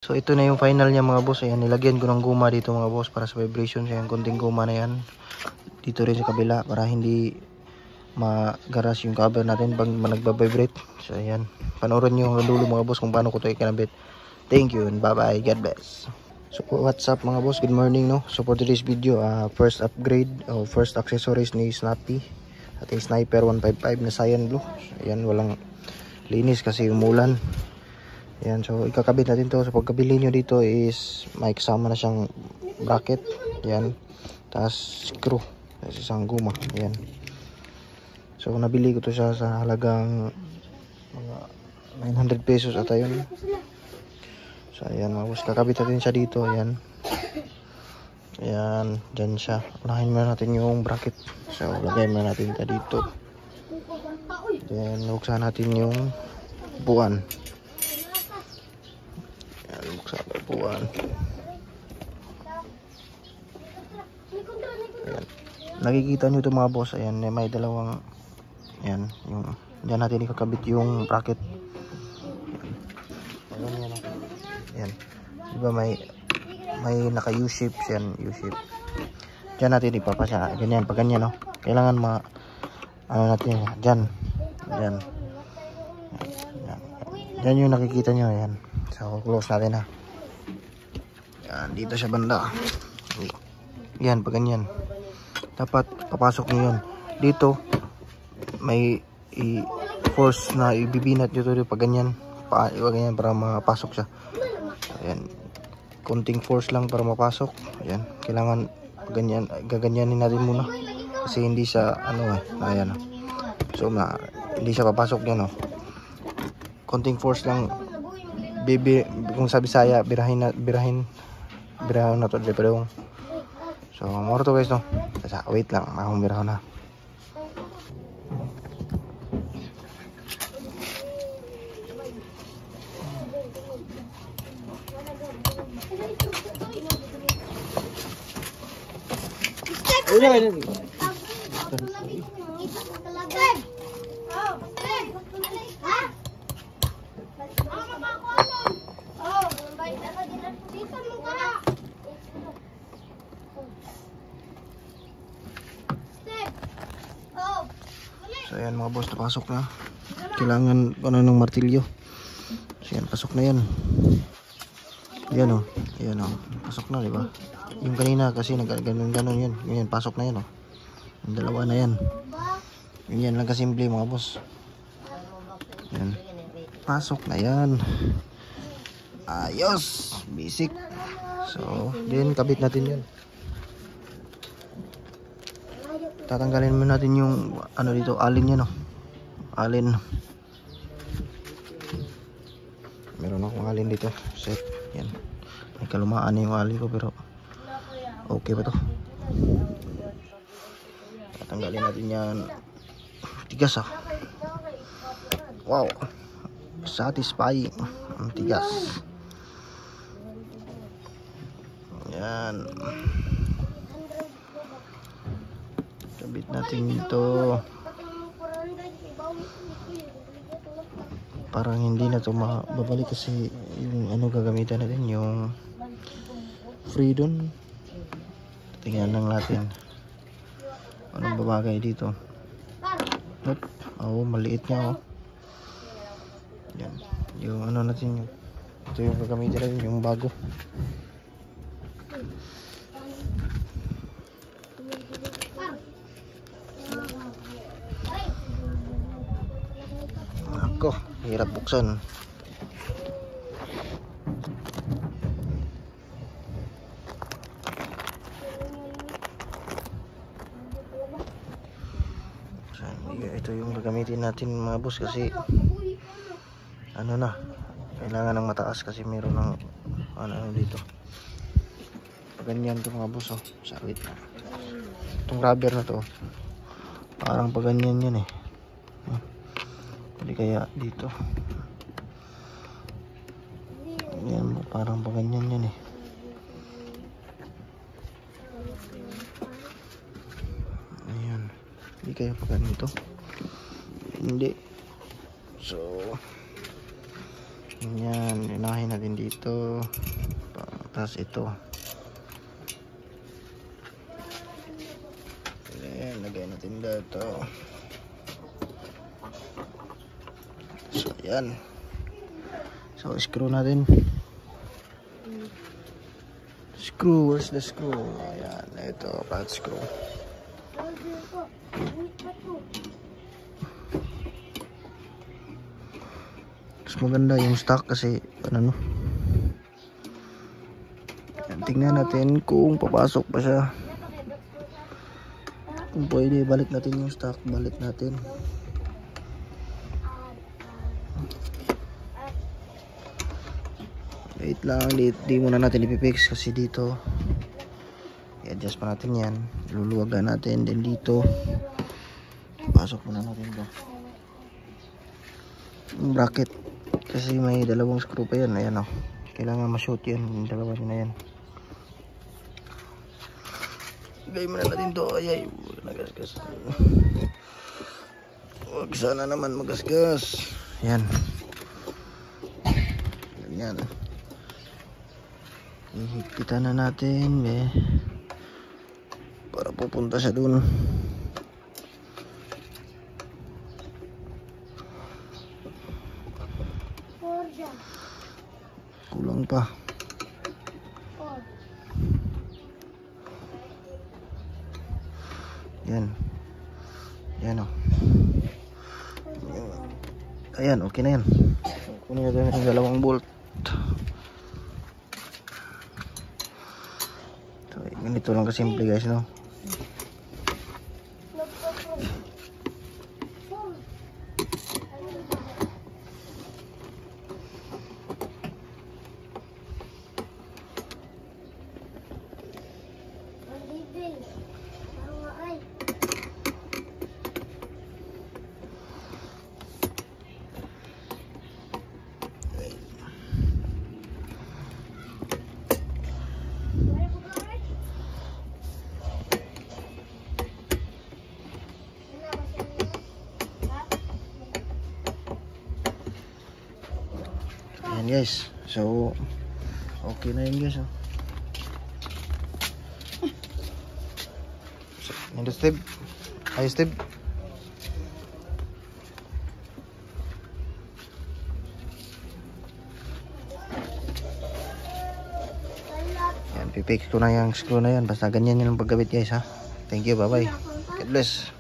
So ito na yung final niya mga boss. Ayan, nilagyan ko ng guma dito mga boss para sa vibration. Ayan, konting guma na yan. Dito rin sa kabila para hindi magaras yung cover natin pag nagbabibrate. So ayan, panoorin nyo hanggang dulo mga boss kung paano ko ito ikinabit. Thank you and bye bye. God bless. So what's up mga boss, good morning no. So for today's video, first upgrade o first accessories ni Snappy, ating Sniper 155 na cyan blue. So, ayan, walang linis kasi umulan. Ayan, so ikakabit natin to. So pagkabili nyo dito is may kasama na siyang bracket. Ayan, tapos screw, tapos isang guma. Ayan, so nabili ko to siya sa halagang mga 900 pesos ata yun. So ayan mga boss, kakabit natin siya dito. Ayan, ayan, dyan siya. Unahin muna natin yung bracket. So lagay muna natin ito dito. Then buksan natin yung upuan. Buksan ang upuan. Ayan, nakikita nyo ito mga boss. Ayan, may dalawang, ayan, yung dyan natin ikakabit yung bracket. Ayan, yan, ayan, diba may naka U-shape yan, U-shape. Dyan natin ipapasya, ganyan, pag ganyan no, kailangan ano natin, dyan, dyan, dyan yung nakikita nyo. Ayan, so close natin ha. Yan, dito siya banda. Yan, pag ganyan dapat papasok nyo yan. Dito may force na ibibinat nyo to pag ganyan, ganyan para mapasok siya. Ayan, konting force lang para mapasok. Ayan, kailangan ganyan, gaganyanin natin muna kasi hindi siya ano ayan. So hindi siya papasok yan konting force lang. Kung sa Bisaya, birahin na to pero so moro to guys no. Wait lang, akong birahan na. So ayan mga boss, napasok na. Kailangan ng martilyo. So yan, pasok na yan. Yan ayan pasok na, diba? Yung kanina kasi ganon yan. Yan, pasok na yan yung dalawa na yan. Yan lang kasimple mga boss. Yan, pasok na yan. Ayos, basic. So then kabit natin yan. Tatanggalin mo natin yung ano dito, alin yan alin. Meron akong alin dito, set. Yan, may kalumaan na yung alin ko pero okay ba to? Tatanggalin natin yan. Tigas wow, satisfying. Ang tigas. Yan, kabit natin ito. Parang hindi na ito mababalik kasi yung gagamitan natin yung Freedom. Tingnan lang natin anong babagay dito. Maliit nga yan, yung natin ito yung gagamitan natin, yung bago. Ako, hirap buksan. Ito yung gagamitin natin mga boss kasi kailangan ng mataas kasi meron ng dito. Pag ganyan to mga boss sakit. Itong rubber na to parang pag ganyan yan hindi kaya dito yan, parang pag ganyan yan ayan, hindi kaya pag ganito, hindi. So Yan, unahin natin dito. Tapos ito. Ayan, lagay natin dito. So, ayan. So, screw natin. Screw, where's the screw? Ayan, ito, flat screw. Mas maganda yung stock kasi ano, tingnan natin kung papasok pa siya. Kung pwede, balik natin yung stock. Balik natin. Wait lang, di muna natin ipipix kasi dito i-adjust pa natin yan. Luluwagan natin din dito. Pasok muna natin ito. Yung bracket kasi may dalawang screw pa yan. Ayan o. Kailangan ma-shoot yan. Yung dalawa na yan. Gay mo na natin ito. Ayay. Nagasgas. Huwag sana naman magasgas. Yan. Ganyan. Ihigpitan na natin. Para pupunta siya dun. Kulang pa. Yan. Yan o. Ayan, okay na yan. Kunin natin yung dalawang bolt. So, ganito lang kasimple guys, no? Ayan guys, so okay na yun guys, oh. So, nandun Steve. Hi Steve. Yan, pipix ko na yung screw na yan. Basta ganyan yung paggamit guys, ha. Thank you, bye bye. God bless.